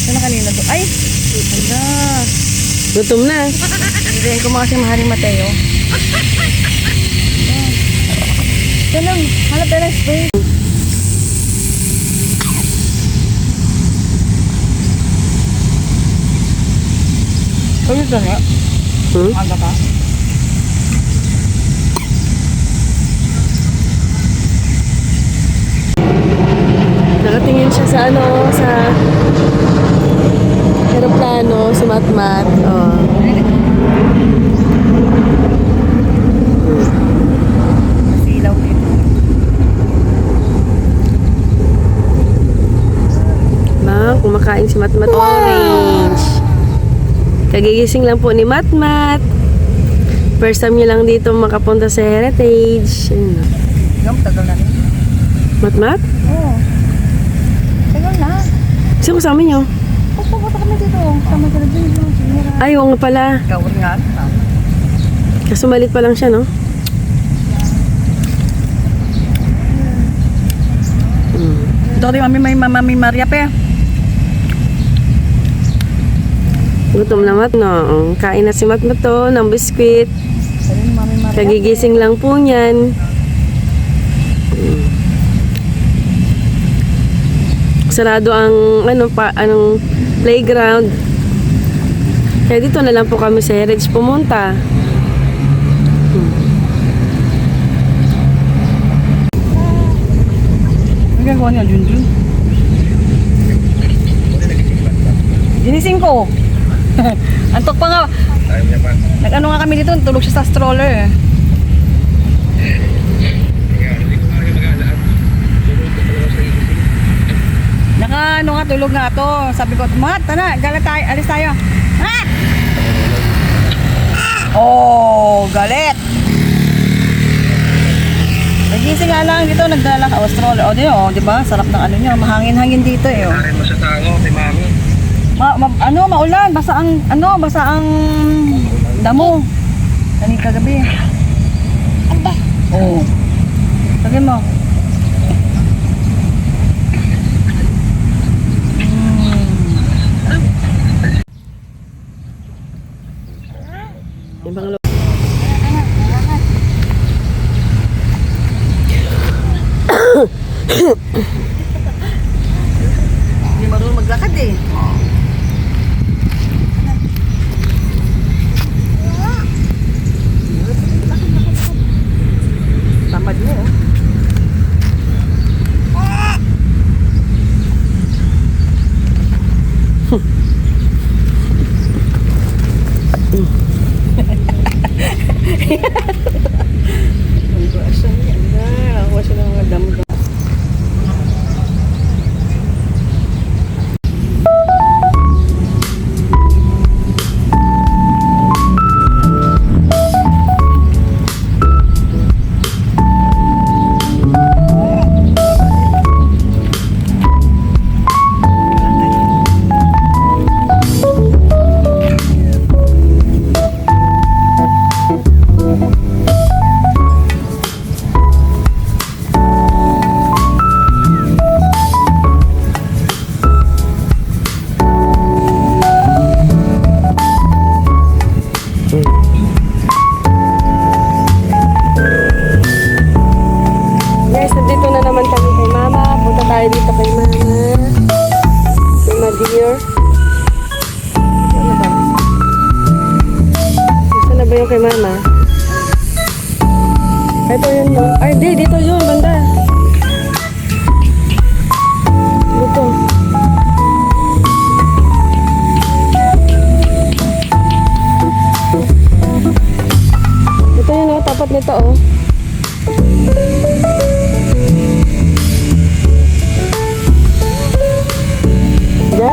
Ano kanina to? Ay! Hala! Gutom na. Hindi ko mga si Maharing Mateo. Ito lang. Hanap tayo ng space. Ano ito nga? Aga ka? Nakatingin siya sa sa aeroplano, si Matmat. Oh. Masilaw dito. Kumakain si Matmat orange. Kagigising lang po ni Matmat. First time niya lang dito makapunta sa Heritage. Yung tagal na rin. Matmat? Oo. Tagal na. Sino kasama niyo? Pupunta kami dito. Kasama sila dito. Ay, oo nga pala. Gawin nga. Kaso malit pa lang siya, no? Ito rin kami may Mama Maria pe. Gutom na no? Kain na si Matmat to ng biskwit. Ayun, Mami Maria. Kagigising lang po niyan. Sarado ang anong playground. Kaya dito na lang po kami sa Heritage pumunta. Ano gagawa niya, Junjun? Ginising ko. Antok pa nga. Nag-ano nga kami dito, tulog siya sa stroller. Ano nga, tulog nga to. Sabi ko, Mat, tana, galit tayo, alis tayo. Ha? Oh, galit. Nagising nga lang dito, nagdala ka, stroller. O, di ba? Sarap ng ano niya, mahangin-hangin dito eh. Kain mo sa tango, kay Mami. Maulan, basa ang damo. Kaning kagabi. Oo. Sabi mo. Ibang lo. Hindi marunong maglakad eh. Tamad mo oh. Ako siya ng mga damo. Guys, nandito na naman kami kay Mama. Punta tayo dito kay Mama. Kay Madeir. Ano ba? Saan na ba yung kay Mama? Ito yun no? Ay, dito yun, banda. Dito. Ito yun oh, tapat nito oh. Diyan?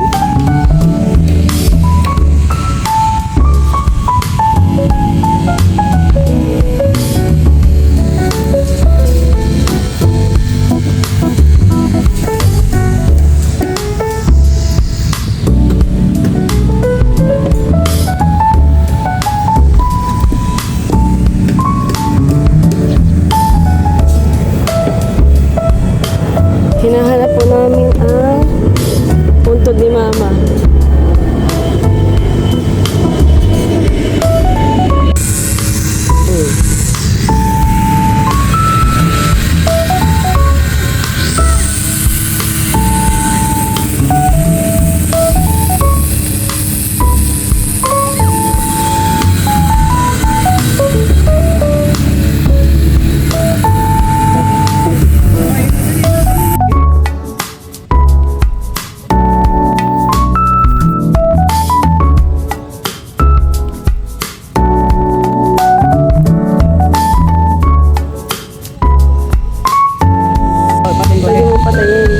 Hinahanap po namin ang puntod ni Mama. Pwede mo patayin.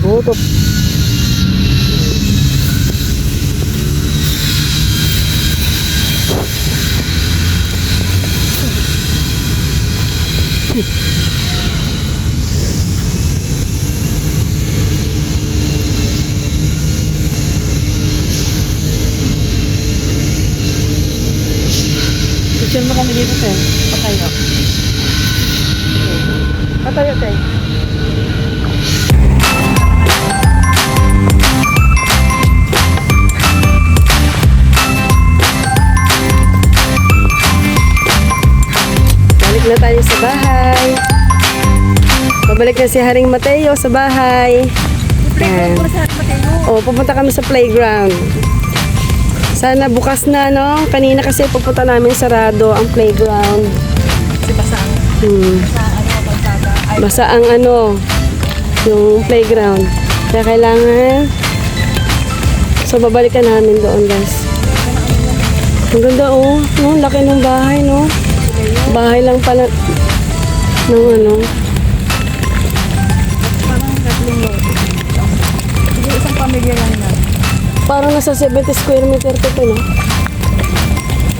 Tutup. Picture mo kami dito, te. Patayo. Patayo, te. Balik na tayo sa bahay. Pabalik na si Haring Mateo sa bahay. Ayan. O, pupunta kami sa playground. Sana bukas na, no? Kanina kasi pupunta namin sarado ang playground. Kasi basa ang kalsada. Ay, Basa ang yung playground. Kaya kailangan. So, babalikan namin doon, guys. Ang ganda, oh. No? Laki ng bahay, no? Bahay lang pala ng parang tatlong lote. Hindi, isang pamilya lang na. parang nasa 70 square meter to, no?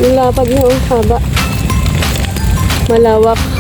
Yung lapad niya, oh, haba. Malawak.